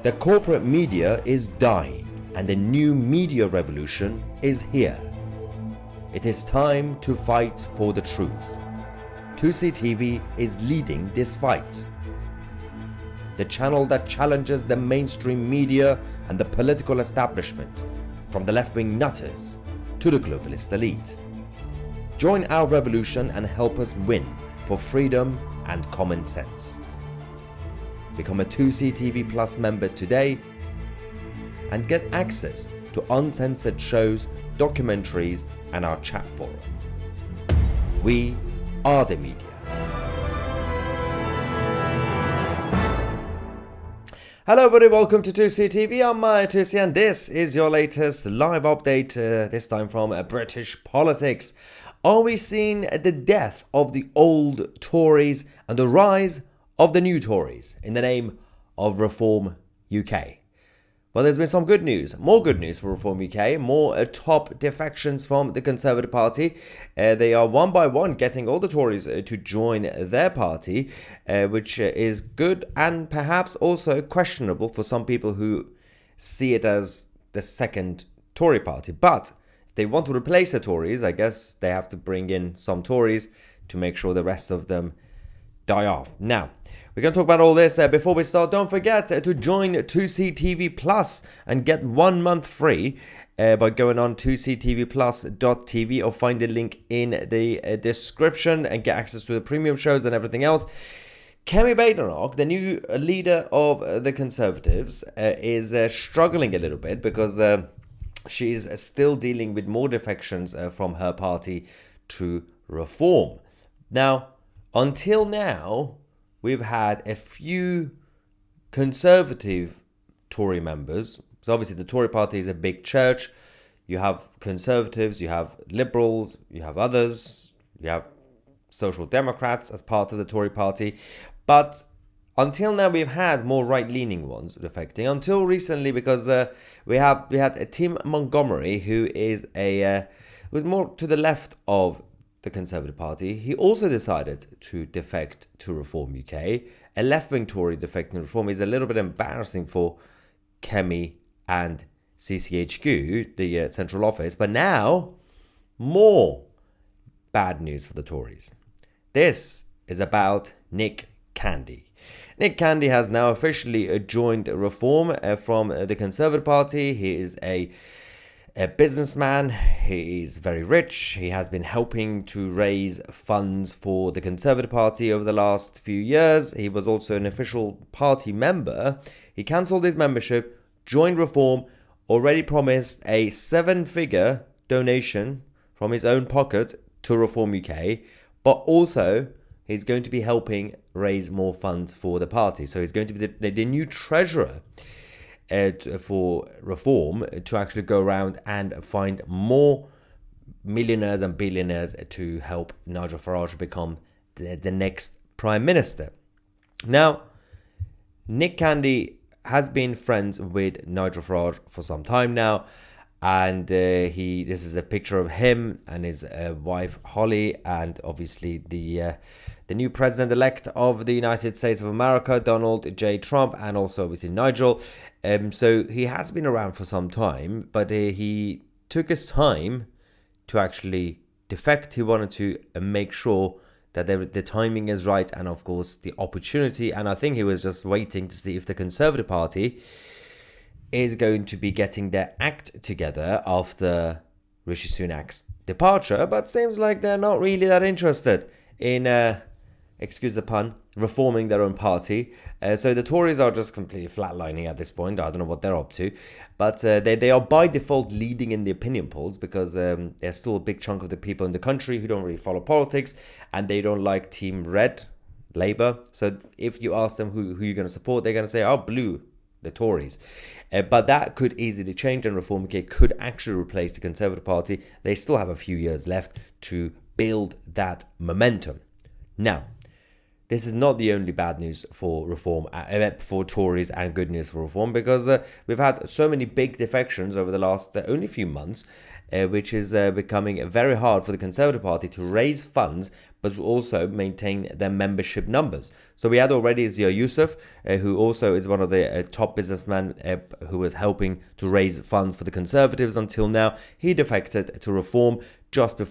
The corporate media is dying and a new media revolution is here. It is time to fight for the truth. 2CTV is leading this fight. The channel that challenges the mainstream media and the political establishment, from the left-wing nutters to the globalist elite. Join our revolution and help us win for freedom and common sense. Become a 2CTV Plus member today and get access to uncensored shows, documentaries and our chat forum. We are the media. Hello everybody, welcome to 2CTV. I'm Maya Tusi and this is your latest live update, this time from British politics. Are we seeing the death of the old Tories and the rise of the new Tories in the name of Reform UK? Well, there's been some good news, more good news for Reform UK, more top defections from the Conservative Party. They are one by one getting all the Tories to join their party, which is good and perhaps also questionable for some people who see it as the second Tory party. But if they want to replace the Tories, I guess they have to bring in some Tories to make sure the rest of them die off. Now, we're going to talk about all this. Before we start, don't forget to join 2CTV Plus and get 1 month free by going on 2ctvplus.tv or find the link in the description and get access to the premium shows and everything else. Kemi Badenoch, the new leader of the Conservatives, is struggling a little bit because she is still dealing with more defections from her party to Reform. Now, until now, we've had a few Conservative Tory members. So obviously the Tory party is a big church. You have Conservatives, you have Liberals, you have others, you have Social Democrats as part of the Tory party. But until now, we've had more right-leaning ones defecting. Until recently, because we had Tim Montgomery, who is was more to the left of the Conservative Party. He also decided to defect to Reform UK. A left-wing Tory defecting to Reform is a little bit embarrassing for Kemi and CCHQ, the central office. But now, more bad news for the Tories. This is about Nick Candy. Nick Candy has now officially joined Reform from the Conservative Party. He is a businessman. He is very rich. He has been helping to raise funds for the Conservative Party over the last few years. He was also an official party member. He cancelled his membership, joined Reform, already promised a 7-figure donation from his own pocket to Reform UK, but also he's going to be helping raise more funds for the party. So he's going to be the new treasurer for Reform to actually go around and find more millionaires and billionaires to help Nigel Farage become the next Prime Minister. Now, Nick Candy has been friends with Nigel Farage for some time now, and this is a picture of him and his wife Holly, and obviously the new president-elect of the United States of America, Donald J. Trump, and also obviously Nigel. So he has been around for some time, but he took his time to actually defect. He wanted to make sure that the timing is right, and of course the opportunity. And I think he was just waiting to see if the Conservative Party is going to be getting their act together after Rishi Sunak's departure. But seems like they're not really that interested in excuse the pun, reforming their own party. So the Tories are just completely flatlining at this point. I don't know what they're up to. But they are by default leading in the opinion polls because there's still a big chunk of the people in the country who don't really follow politics and they don't like Team Red, Labour. So if you ask them who you're going to support, they're going to say, oh, blue, the Tories. But that could easily change, and Reform UK could actually replace the Conservative Party. They still have a few years left to build that momentum. Now, this is not the only bad news for Reform, for Tories, and good news for Reform, because we've had so many big defections over the last only few months. which is becoming very hard for the Conservative Party to raise funds, but to also maintain their membership numbers. So we had already Zia Yusuf, who also is one of the top businessmen who was helping to raise funds for the Conservatives until now. He defected to Reform just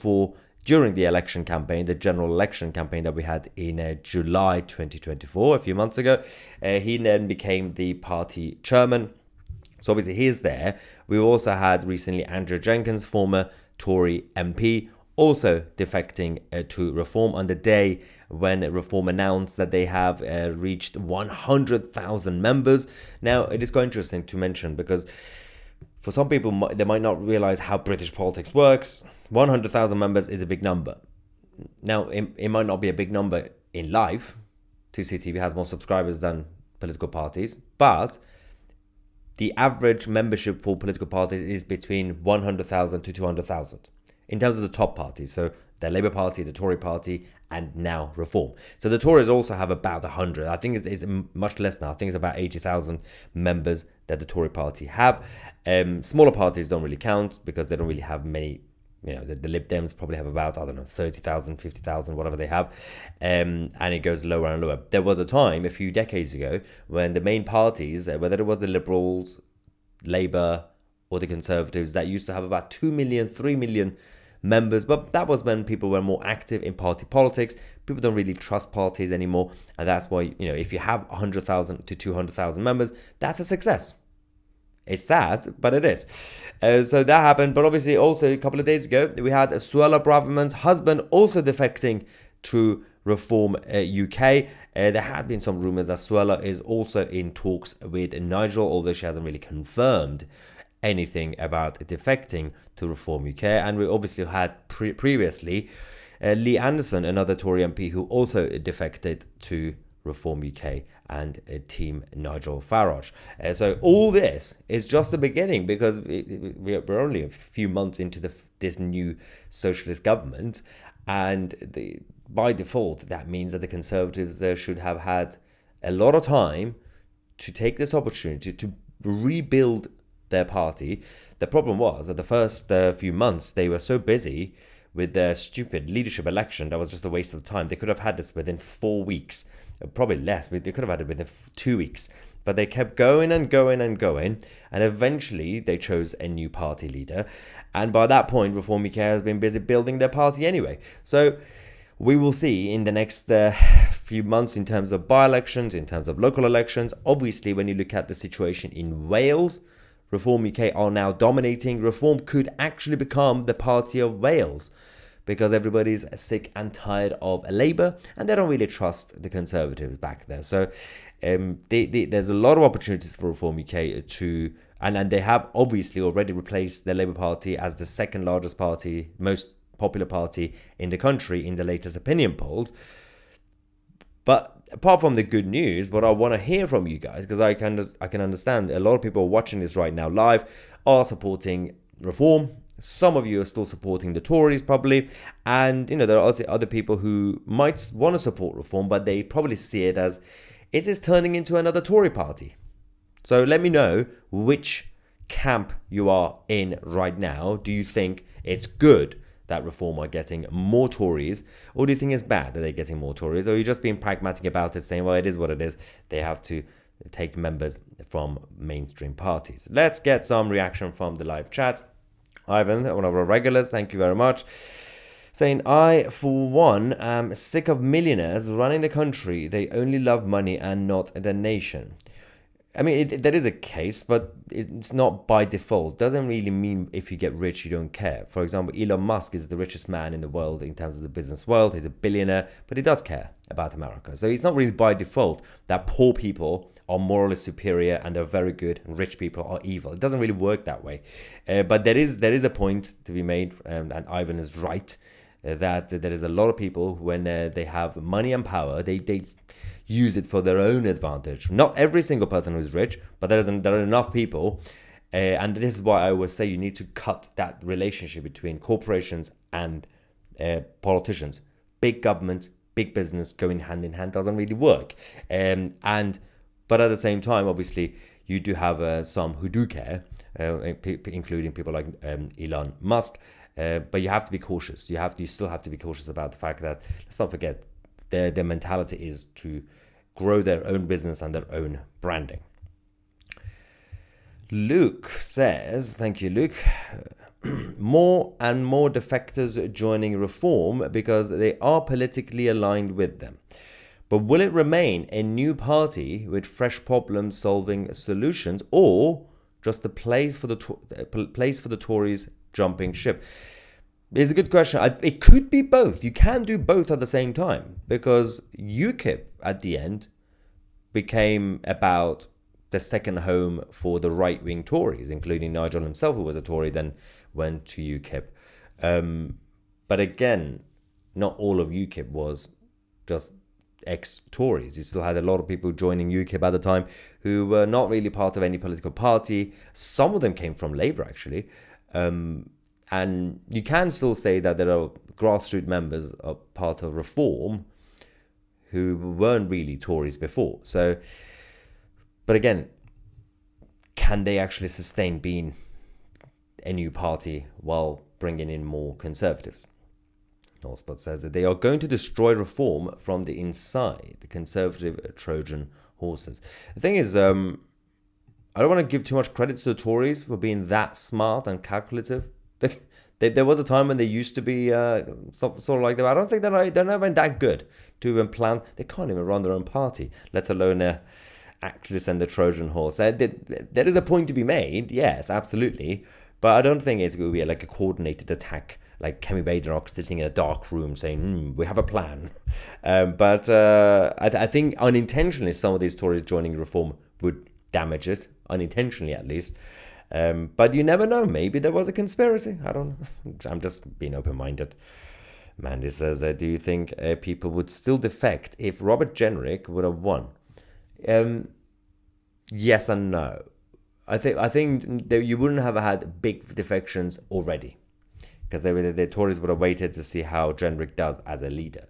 during the election campaign, the general election campaign that we had in July 2024, a few months ago. He then became the party chairman. So obviously he's there. We also had recently Andrew Jenkins, former Tory MP, also defecting to Reform on the day when Reform announced that they have reached 100,000 members. Now, it is quite interesting to mention because for some people, they might not realize how British politics works. 100,000 members is a big number. Now, it might not be a big number in life. 2CTV has more subscribers than political parties, but the average membership for political parties is between 100,000 to 200,000 in terms of the top parties. So the Labour Party, the Tory Party, and now Reform. So the Tories also have about 100. I think it's much less now. I think it's about 80,000 members that the Tory Party have. Smaller parties don't really count because they don't really have many. You know, the Lib Dems probably have about, I don't know, 30,000, 50,000, whatever they have. And it goes lower and lower. There was a time a few decades ago when the main parties, whether it was the Liberals, Labour, or the Conservatives, that used to have about 2 million, 3 million members. But that was when people were more active in party politics. People don't really trust parties anymore. And that's why, you know, if you have 100,000 to 200,000 members, that's a success. It's sad, but it is. So that happened. But obviously, also a couple of days ago, we had Suella Braverman's husband also defecting to Reform UK. There had been some rumours that Suella is also in talks with Nigel, although she hasn't really confirmed anything about defecting to Reform UK. And we obviously had previously Lee Anderson, another Tory MP, who also defected to Reform UK and Team Nigel Farage. So all this is just the beginning because we're only a few months into this new socialist government, and by default that means that the Conservatives should have had a lot of time to take this opportunity to rebuild their party. The problem was that the first few months they were so busy with their stupid leadership election that was just a waste of time. They could have had this within 4 weeks, probably less. They could have had it within 2 weeks, but they kept going and going and going, and eventually they chose a new party leader. And by that point, Reform UK has been busy building their party anyway. So we will see in the next few months in terms of by-elections, in terms of local elections. Obviously, when you look at the situation in Wales, Reform UK are now dominating. Reform could actually become the party of Wales because everybody's sick and tired of Labour and they don't really trust the Conservatives back there. So there's a lot of opportunities for Reform UK and they have obviously already replaced the Labour Party as the second largest party, most popular party in the country in the latest opinion polls. But apart from the good news, what I want to hear from you guys, because I can understand a lot of people watching this right now live are supporting Reform. Some of you are still supporting the Tories probably, and you know there are also other people who might want to support Reform, but they probably see it as it is turning into another Tory party. So let me know which camp you are in right now. Do you think it's good that Reform are getting more Tories, or do you think it's bad that they're getting more Tories, or are you just being pragmatic about it, saying, well, it is what it is, they have to take members from mainstream parties? Let's get some reaction from the live chat. Ivan, one of our regulars, thank you very much, saying, I, for one, am sick of millionaires running the country. They only love money and not the nation. I mean, that is a case, but it's not by default. It doesn't really mean if you get rich, you don't care. For example, Elon Musk is the richest man in the world in terms of the business world. He's a billionaire, but he does care about America. So it's not really by default that poor people are morally superior and they're very good and rich people are evil. It doesn't really work that way. But there is a point to be made, and Ivan is right, that there is a lot of people when they have money and power, they use it for their own advantage. Not every single person who is rich, but there are enough people. And this is why I always say you need to cut that relationship between corporations and politicians. Big government, big business going hand in hand doesn't really work. But at the same time, obviously, you do have some who do care, including people like Elon Musk. But you have to be cautious. You still have to be cautious about the fact that, let's not forget, their mentality is to grow their own business and their own branding. Luke says, thank you, Luke. More and more defectors joining Reform because they are politically aligned with them. But will it remain a new party with fresh problem-solving solutions, or just a place for the Tories jumping ship? It's a good question. It could be both. You can do both at the same time, because UKIP at the end became about the second home for the right-wing Tories, including Nigel himself, who was a Tory, then went to UKIP. But again, not all of UKIP was just ex-Tories. You still had a lot of people joining UKIP at the time who were not really part of any political party. Some of them came from Labour, actually. And you can still say that there are grassroots members of part of Reform who weren't really Tories before. So, but again, can they actually sustain being a new party while bringing in more Conservatives? Northspot says that they are going to destroy Reform from the inside, the Conservative Trojan horses. The thing is, I don't want to give too much credit to the Tories for being that smart and calculative. There was a time when they used to be sort of like that. I don't think they're not even that good to even plan. They can't even run their own party, let alone actually send the Trojan horse. There is a point to be made, yes, absolutely. But I don't think it's going to be like a coordinated attack, like Kemi Badenoch sitting in a dark room saying, we have a plan. But I think unintentionally some of these Tories joining Reform would damage it, unintentionally at least. But you never know. Maybe there was a conspiracy. I don't know. I'm just being open-minded. Mandy says, do you think people would still defect if Robert Jenrick would have won? Yes and no. I think that you wouldn't have had big defections already, because the Tories would have waited to see how Jenrick does as a leader.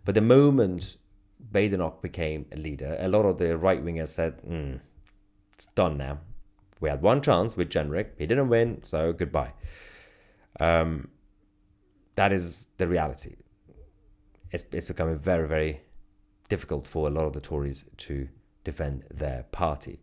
But the moment Badenoch became a leader, a lot of the right-wingers said, it's done now. We had one chance with Jenrick. He didn't win, so goodbye. That is the reality. It's becoming very, very difficult for a lot of the Tories to defend their party.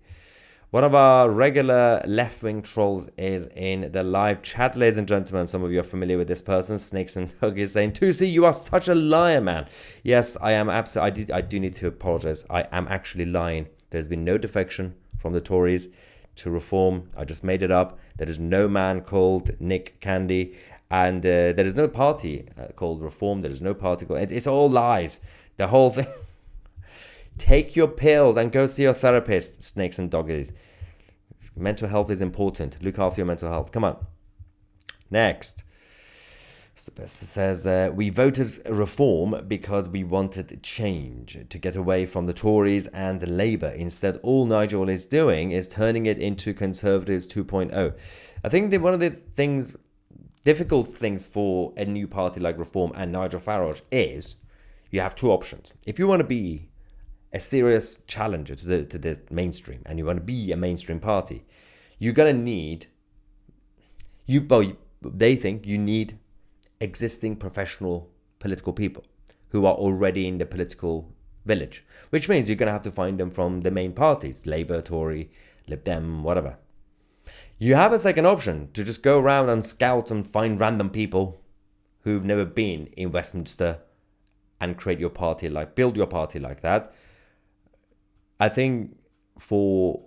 One of our regular left-wing trolls is in the live chat, ladies and gentlemen. Some of you are familiar with this person. Snakes and Doug is saying, Tusi, you are such a liar, man. Yes, I am absolutely. I do need to apologize. I am actually lying. There's been no defection from the Tories to Reform. I just made it up. There is no man called Nick Candy, and there is no party called Reform. There is no party called. It's all lies. The whole thing. Take your pills and go see your therapist, snakes and doggies. Mental health is important. Look after your mental health. Come on. Next. Sylvester says, we voted Reform because we wanted change, to get away from the Tories and Labour. Instead, all Nigel is doing is turning it into Conservatives 2.0. I think that one of the difficult things for a new party like Reform and Nigel Farage is you have two options. If you want to be a serious challenger to the mainstream and you want to be a mainstream party, you're going to need, they think you need existing professional political people who are already in the political village, which means you're going to have to find them from the main parties, Labour, Tory, Lib Dem, whatever. You have a second option to just go around and scout and find random people who've never been in Westminster and create your party, build your party like that. I think for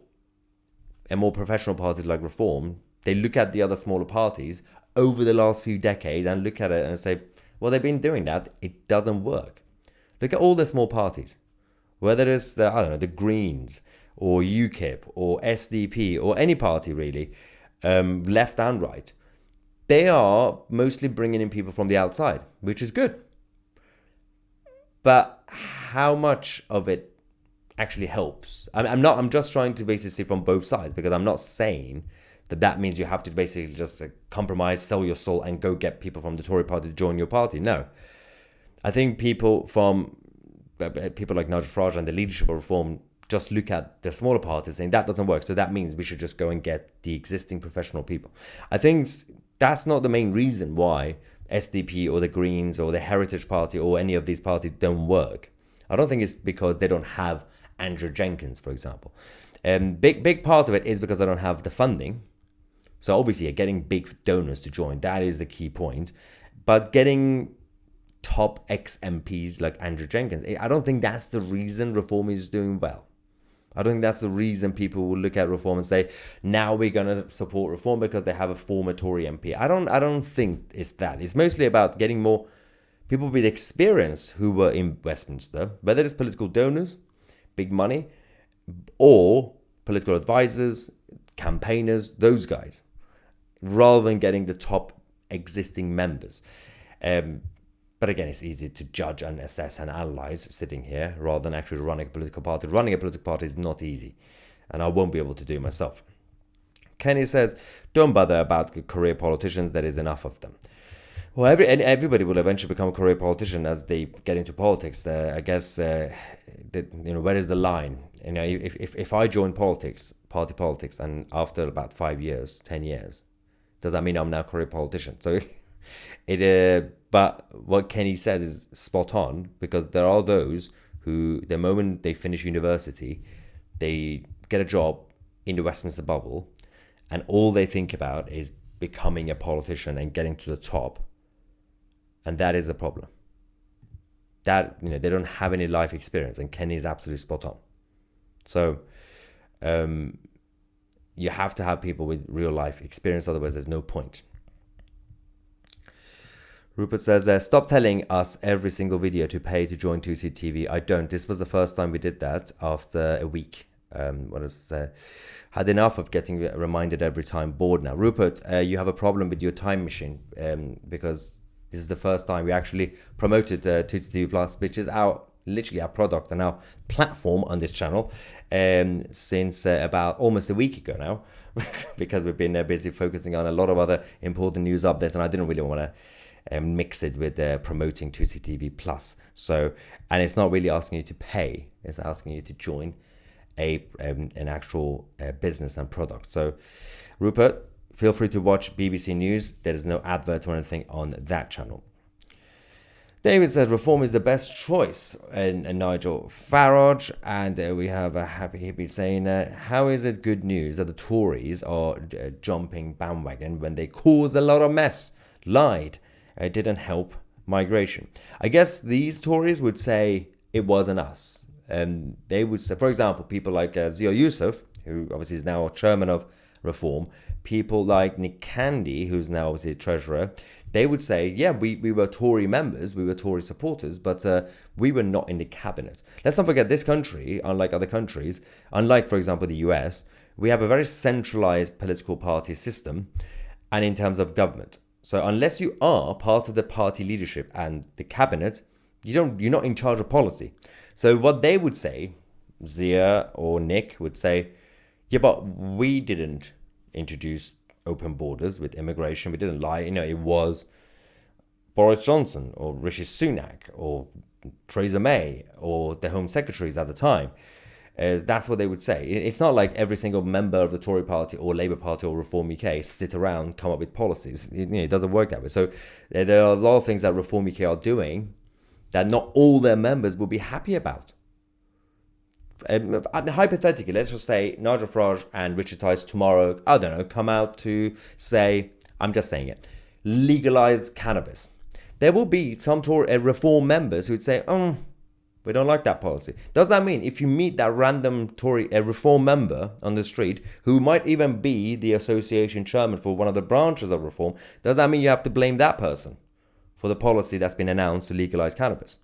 a more professional party like Reform, they look at the other smaller parties over the last few decades and look at it and say, well, they've been doing that. It doesn't work. Look at all the small parties, whether it's the Greens or UKIP or SDP or any party really, left and right. They are mostly bringing in people from the outside, which is good. But how much of it actually helps? I'm just trying to basically see from both sides, because I'm not saying that means you have to basically just compromise, sell your soul, and go get people from the Tory party to join your party. No. I think people like Nigel Farage and the leadership of Reform just look at the smaller parties saying that doesn't work. So that means we should just go and get the existing professional people. I think that's not the main reason why SDP or the Greens or the Heritage Party or any of these parties don't work. I don't think it's because they don't have Andrew Jenkins, for example. Big part of it is because they don't have the funding. So obviously, getting big donors to join, that is the key point. But getting top ex-MPs like Andrew Jenkins, I don't think that's the reason Reform is doing well. I don't think that's the reason people will look at Reform and say, now we're going to support Reform because they have a former Tory MP. I don't think it's that. It's mostly about getting more people with experience who were in Westminster, whether it's political donors, big money, or political advisors, campaigners, those guys, rather than getting the top existing members. But again, it's easy to judge and assess and analyze sitting here rather than actually running a political party. Running a political party is not easy, and I won't be able to do it myself. Kenny says, don't bother about career politicians, there is enough of them. Well, everybody will eventually become a career politician as they get into politics. I guess, where is the line? If I join party politics, and after about 5 years, 10 years, does that mean I'm now a career politician? So but what Kenny says is spot on, because there are those who, the moment they finish university, they get a job in the Westminster bubble, and all they think about is becoming a politician and getting to the top. And that is a problem. That, they don't have any life experience, and Kenny is absolutely spot on. So you have to have people with real life experience, otherwise there's no point. Rupert says, stop telling us every single video to pay to join 2CTV. I don't. This was the first time we did that after a week. Had enough of getting reminded every time. Bored now. Rupert, you have a problem with your time machine, because this is the first time we actually promoted 2CTV Plus, which is literally our product and our platform on this channel, since about almost a week ago now, because we've been busy focusing on a lot of other important news updates, and I didn't really want to mix it with promoting 2CTV Plus. So, and it's not really asking you to pay, it's asking you to join an actual business and product. So, Rupert, feel free to watch BBC News. There is no advert or anything on that channel. David says Reform is the best choice, and Nigel Farage, and we have a happy hippie saying, how is it good news that the Tories are jumping bandwagon when they cause a lot of mess? Lied. It didn't help migration. I guess these Tories would say it wasn't us. And they would say, for example, people like Zia Yusuf, who obviously is now chairman of Reform, people like Nick Candy, who's now obviously treasurer, they would say, yeah, we were Tory members, we were Tory supporters, but we were not in the cabinet. Let's not forget, this country, unlike other countries, unlike, for example, the US, we have a very centralized political party system, and in terms of government. So unless you are part of the party leadership and the cabinet, you're not in charge of policy. So what they would say, Zia or Nick would say, yeah, but we didn't introduce open borders with immigration. We didn't lie. It was Boris Johnson or Rishi Sunak or Theresa May or the Home Secretaries at the time. That's what they would say. It's not like every single member of the Tory party or Labour Party or Reform UK sit around, come up with policies. It doesn't work that way. So there are a lot of things that Reform UK are doing that not all their members will be happy about. Hypothetically, let's just say Nigel Farage and Richard Tice tomorrow, I don't know, come out to say, I'm just saying it, legalize cannabis. There will be some Reform members who would say, we don't like that policy. Does that mean if you meet that random Tory Reform member on the street, who might even be the association chairman for one of the branches of Reform, does that mean you have to blame that person for the policy that's been announced to legalize cannabis?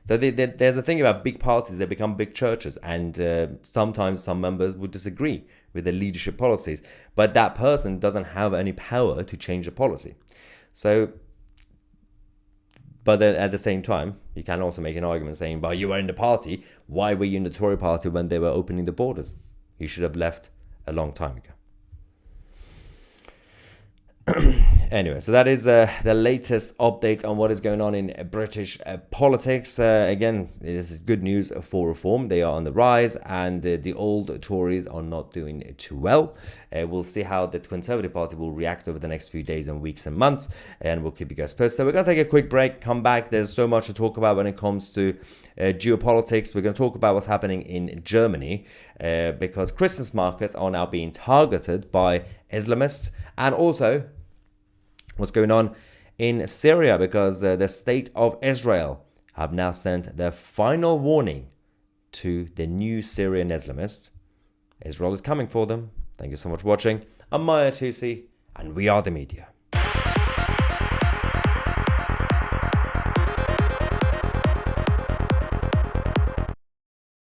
So there's a thing about big parties, they become big churches, and sometimes some members would disagree with the leadership policies, but that person doesn't have any power to change the policy. So, but then at the same time, you can also make an argument saying, well, you were in the party, why were you in the Tory party when they were opening the borders? You should have left a long time ago. Anyway, so that is the latest update on what is going on in British politics. Again, this is good news for reform. They are on the rise, and the old Tories are not doing too well. We'll see how the Conservative Party will react over the next few days and weeks and months, and we'll keep you guys posted. So we're going to take a quick break, come back. There's so much to talk about when it comes to geopolitics. We're going to talk about what's happening in Germany because Christmas markets are now being targeted by Islamists, and also what's going on in Syria because the state of Israel have now sent their final warning to the new Syrian Islamists. Israel is coming for them. Thank you so much for watching. I'm Maya Tusi, and we are the media.